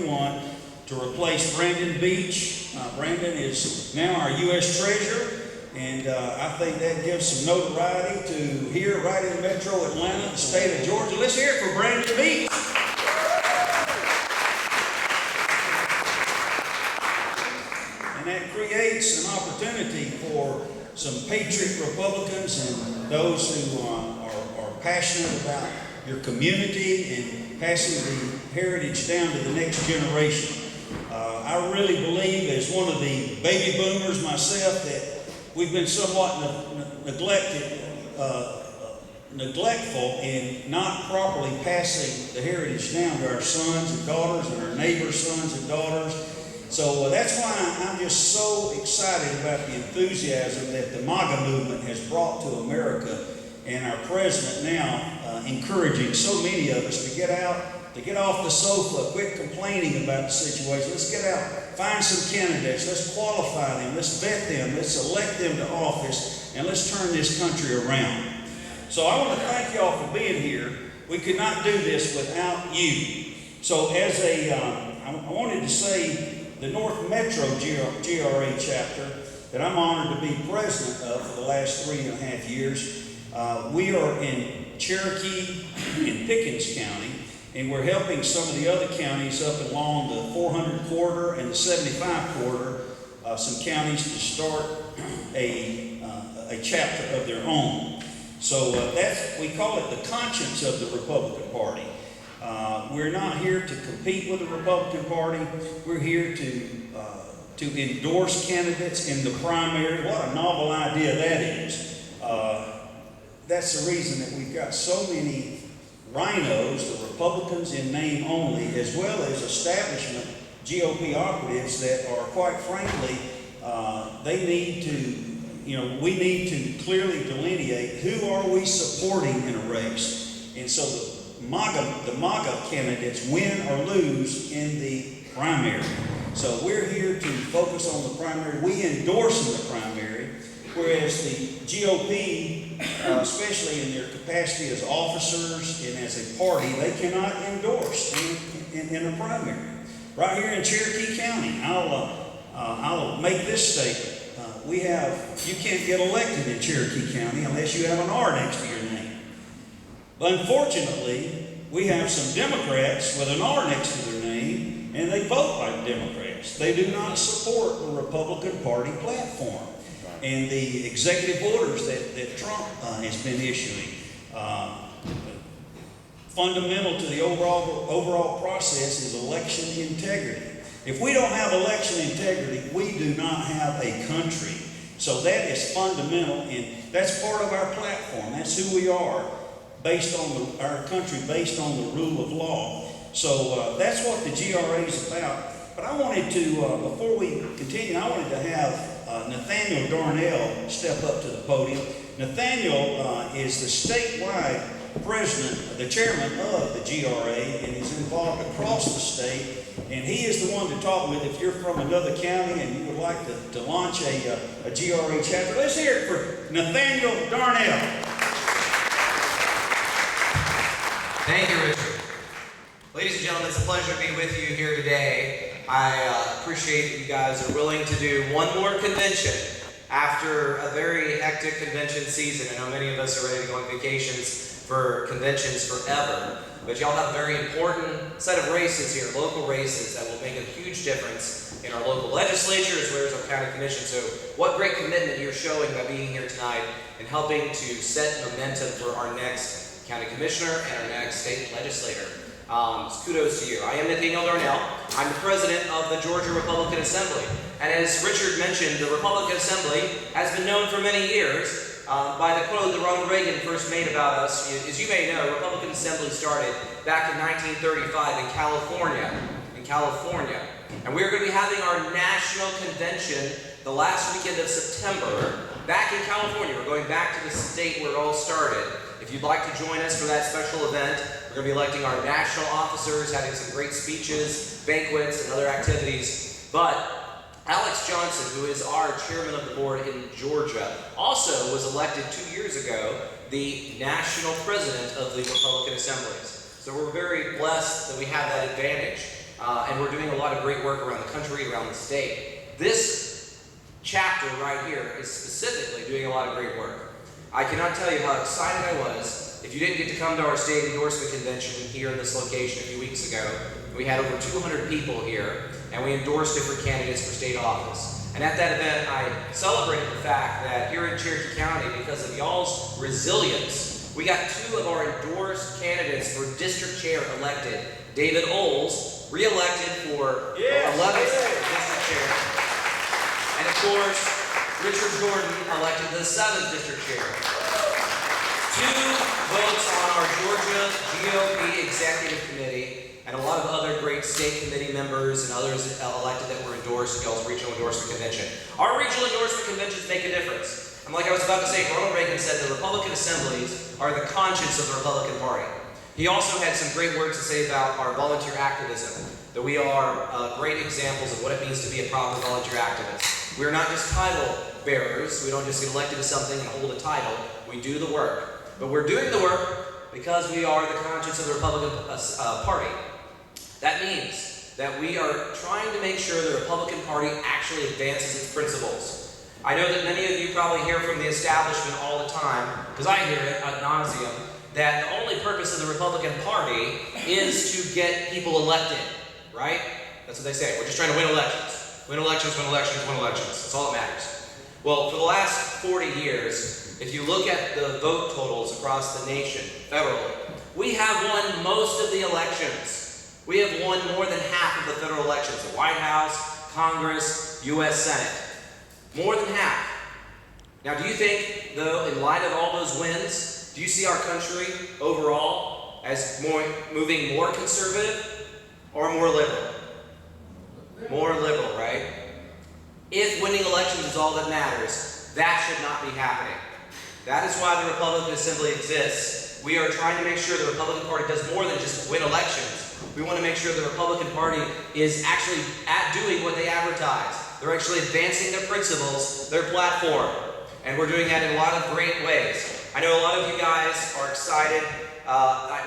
2021 to replace Brandon Beach. Brandon is now our U.S. Treasurer, and I think that gives some notoriety to here right in Metro Atlanta, the state of Georgia. Let's hear it for Brandon Beach. And that creates an opportunity for some patriot Republicans and those who are passionate about your community and passing the heritage down to the next generation. I really believe, as one of the baby boomers myself, that we've been somewhat neglectful in not properly passing the heritage down to our sons and daughters and our neighbors' sons and daughters. So that's why I'm just so excited about the enthusiasm that the MAGA movement has brought to America, and our president now encouraging so many of us to get out, to get off the sofa, quit complaining about the situation. Let's get out, find some candidates, let's qualify them, let's vet them, let's elect them to office, and let's turn this country around. So I want to thank y'all for being here. We could not do this without you. So as I wanted to say, the North Metro GRA chapter that I'm honored to be president of for the last 3.5 years, we are in Cherokee and Pickens County, and we're helping some of the other counties up along the 400 corridor and the 75 corridor, some counties to start a chapter of their own. So we call it the conscience of the Republican Party. We're not here to compete with the Republican Party. We're here to endorse candidates in the primary. What a novel idea that is. That's the reason that we've got so many rhinos, the Republicans in name only, as well as establishment GOP operatives that are, quite frankly, they need to, we need to clearly delineate who are we supporting in a race. And so the MAGA candidates win or lose in the primary. So we're here to focus on the primary. We endorse in the primary, whereas the GOP, especially in their capacity as officers and as a party, they cannot endorse in a primary. Right here in Cherokee County, I'll make this statement. You can't get elected in Cherokee County unless you have an R next to your name. But unfortunately, we have some Democrats with an R next to their name, and they vote like Democrats. They do not support the Republican Party platform and the executive orders that Trump has been issuing. Fundamental to the overall process is election integrity. If we don't have election integrity, we do not have a country. So that is fundamental, and that's part of our platform. That's who we are, based on our country, based on the rule of law. So that's what the GRA is about. But I wanted to, before we continue, I wanted to have Nathaniel Darnell step up to the podium. Nathaniel is the statewide president, the chairman of the GRA, and is involved across the state. And he is the one to talk with if you're from another county and you would like to launch a GRA chapter. Let's hear it for Nathaniel Darnell. Thank you, Richard. Ladies and gentlemen, it's a pleasure to be with you here today. I appreciate that you guys are willing to do one more convention after a very hectic convention season. I know many of us are ready to go on vacations for conventions forever, but y'all have a very important set of races here, local races that will make a huge difference in our local legislature as well as our county commission. So what great commitment you're showing by being here tonight and helping to set momentum for our next county commissioner and our next state legislator. Kudos to you. I am Nathaniel Darnell. I'm the president of the Georgia Republican Assembly. And as Richard mentioned, the Republican Assembly has been known for many years by the quote that Ronald Reagan first made about us. As you may know, Republican Assembly started back in 1935 in California. And we're going to be having our national convention the last weekend of September back in California. We're going back to the state where it all started. If you'd like to join us for that special event, we're going to be electing our national officers, having some great speeches, banquets, and other activities. But Alex Johnson, who is our chairman of the board in Georgia, also was elected 2 years ago the national president of the Republican Assemblies. So we're very blessed that we have that advantage. and we're doing a lot of great work around the country, around the state. This chapter right here is specifically doing a lot of great work. I cannot tell you how excited I was. If you didn't get to come to our state endorsement convention here in this location a few weeks ago, we had over 200 people here, and we endorsed different candidates for state office. And at that event, I celebrated the fact that here in Cherokee County, because of y'all's resilience, we got 2 of our endorsed candidates for district chair elected. David Oles, re-elected for 11th district chair. And of course, Richard Jordan, elected the 7th district chair. 2 votes on our Georgia GOP Executive Committee, and a lot of other great state committee members and others elected that were endorsed at y'all's regional endorsement convention. Our regional endorsement conventions make a difference. And like I was about to say, Ronald Reagan said the Republican assemblies are the conscience of the Republican Party. He also had some great words to say about our volunteer activism, that we are great examples of what it means to be a proper volunteer activist. We are not just title bearers. We don't just get elected to something and hold a title. We do the work. But we're doing the work because we are the conscience of the Republican Party. That means that we are trying to make sure the Republican Party actually advances its principles. I know that many of you probably hear from the establishment all the time, because I hear it ad nauseum, that the only purpose of the Republican Party is to get people elected, right? That's what they say. We're just trying to win elections. Win elections, win elections, win elections. That's all that matters. Well, for the last 40 years, if you look at the vote totals across the nation, federally, we have won most of the elections. We have won more than half of the federal elections, the White House, Congress, U.S. Senate. More than half. Now, do you think, though, in light of all those wins, do you see our country overall as moving more conservative or more liberal? More liberal, right? If winning elections is all that matters, that should not be happening. That is why the Republican Assembly exists. We are trying to make sure the Republican Party does more than just win elections. We want to make sure the Republican Party is actually doing what they advertise. They're actually advancing their principles, their platform. And we're doing that in a lot of great ways. I know a lot of you guys are excited.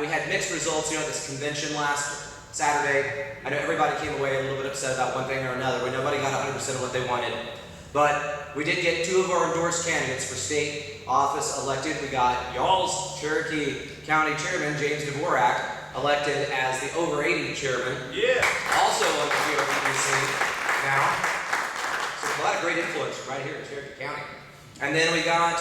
We had mixed results, at this convention last Saturday. I know everybody came away a little bit upset about one thing or another. Nobody got 100% of what they wanted. But we did get 2 of our endorsed candidates for state office elected. We got y'all's Cherokee County Chairman, James Dvorak, elected as the over 80 chairman. Yeah. Also on the GOP now. So a lot of great influence right here in Cherokee County. And then we got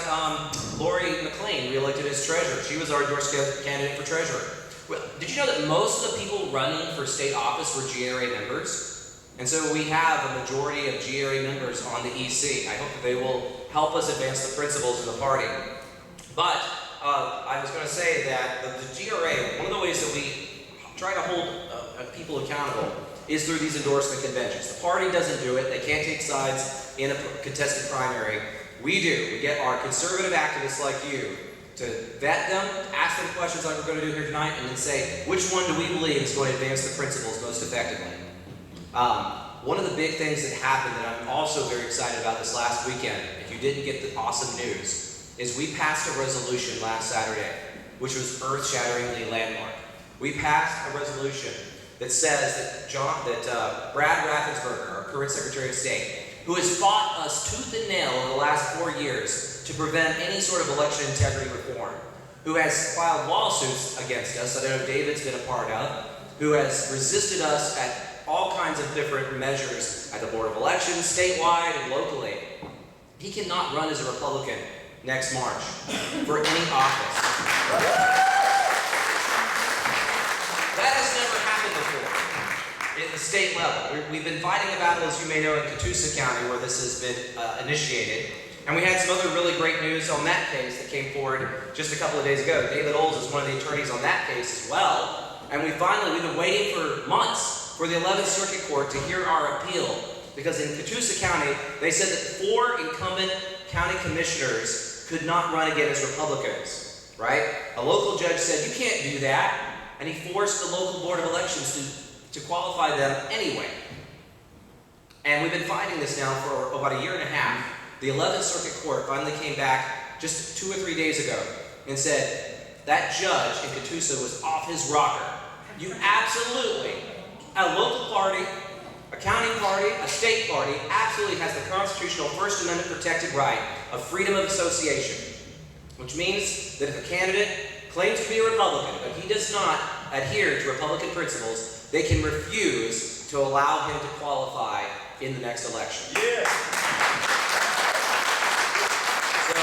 Lori McLean re-elected as treasurer. She was our endorsed candidate for treasurer. Well, did you know that most of the people running for state office were GRA members? And so we have a majority of GRA members on the EC. I hope that they will help us advance the principles of the party. But I was going to say that the GRA, one of the ways that we try to hold people accountable is through these endorsement conventions. The party doesn't do it. They can't take sides in a contested primary. We do. We get our conservative activists like you to vet them, ask them questions like we're going to do here tonight, and then say, which one do we believe is going to advance the principles most effectively? One of the big things that happened that I'm also very excited about this last weekend, if you didn't get the awesome news, is we passed a resolution last Saturday, which was earth-shatteringly landmark. We passed a resolution that says that Brad Raffensperger, our current Secretary of State, who has fought us tooth and nail over the last 4 years to prevent any sort of election integrity reform, who has filed lawsuits against us, that I know David's been a part of, who has resisted us at all kinds of different measures at the Board of Elections, statewide and locally. He cannot run as a Republican next March for any office. That has never happened before at the state level. We've been fighting a battle, as you may know, in Catoosa County, where this has been initiated. And we had some other really great news on that case that came forward just a couple of days ago. David Oles is one of the attorneys on that case as well. And we've been waiting for months for the 11th Circuit Court to hear our appeal. Because in Catoosa County, they said that 4 incumbent county commissioners could not run again as Republicans, right? A local judge said, you can't do that. And he forced the local Board of Elections to qualify them anyway. And we've been fighting this now for about a year and a half. The 11th Circuit Court finally came back just 2 or 3 days ago and said, that judge in Catoosa was off his rocker. You absolutely, a local party, a county party, a state party, absolutely has the constitutional First Amendment protected right of freedom of association, which means that if a candidate claims to be a Republican, but he does not adhere to Republican principles, they can refuse to allow him to qualify in the next election. Yes. So,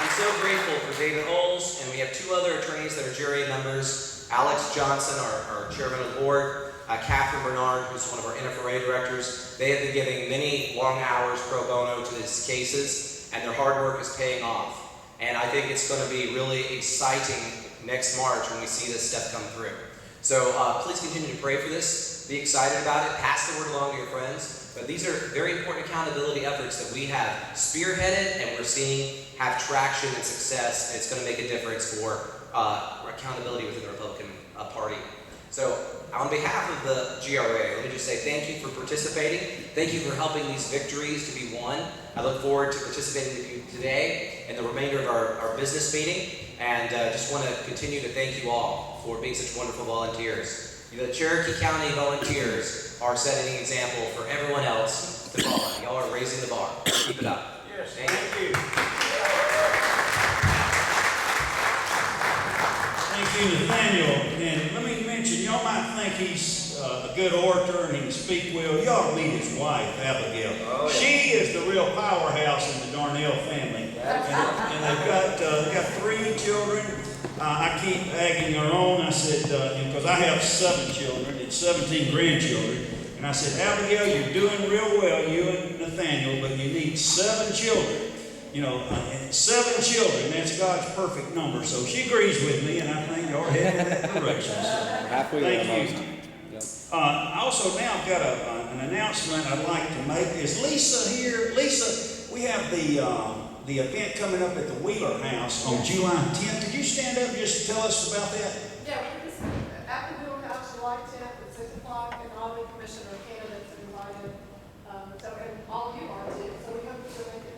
I'm so grateful for David Holes, and we have two other attorneys that are jury members, Alex Johnson, our chairman of the board, Catherine Bernard, who's one of our NFRA directors. They have been giving many long hours pro bono to these cases, and their hard work is paying off. And I think it's going to be really exciting next March when we see this stuff come through. So please continue to pray for this. Be excited about it. Pass the word along to your friends. But these are very important accountability efforts that we have spearheaded and we're seeing have traction and success. And it's going to make a difference for accountability within the Republican Party. So on behalf of the GRA, let me just say thank you for participating. Thank you for helping these victories to be won. I look forward to participating with you today and the remainder of our business meeting. And just want to continue to thank you all for being such wonderful volunteers. The Cherokee County volunteers are setting an example for everyone else to follow. Y'all are raising the bar. Keep it up. Yes, thank you. Thank you, Nathaniel. And let me mention, y'all might think he's a good orator and he can speak well. You ought to meet his wife, Abigail. Oh, yeah. She is the real powerhouse in the Darnell family. And they've got 3 children. I keep egging her on. I said, because I have 7 children and 17 grandchildren. And I said, Abigail, you're doing real well, you and Nathaniel, but you need 7 children. You know, 7 children, that's God's perfect number. So she agrees with me, and I think you're heading in that direction. So, thank you. Yep. Also, now I've got an announcement I'd like to make. Is Lisa here? Lisa, we have the event coming up at the Wheeler House on July 10th. Could you stand up and just tell us about that? Yeah, we're just at the Wheeler House July 10th at 6 o'clock, and all the commissioner candidates are invited. And all of you are too. So we hope to make it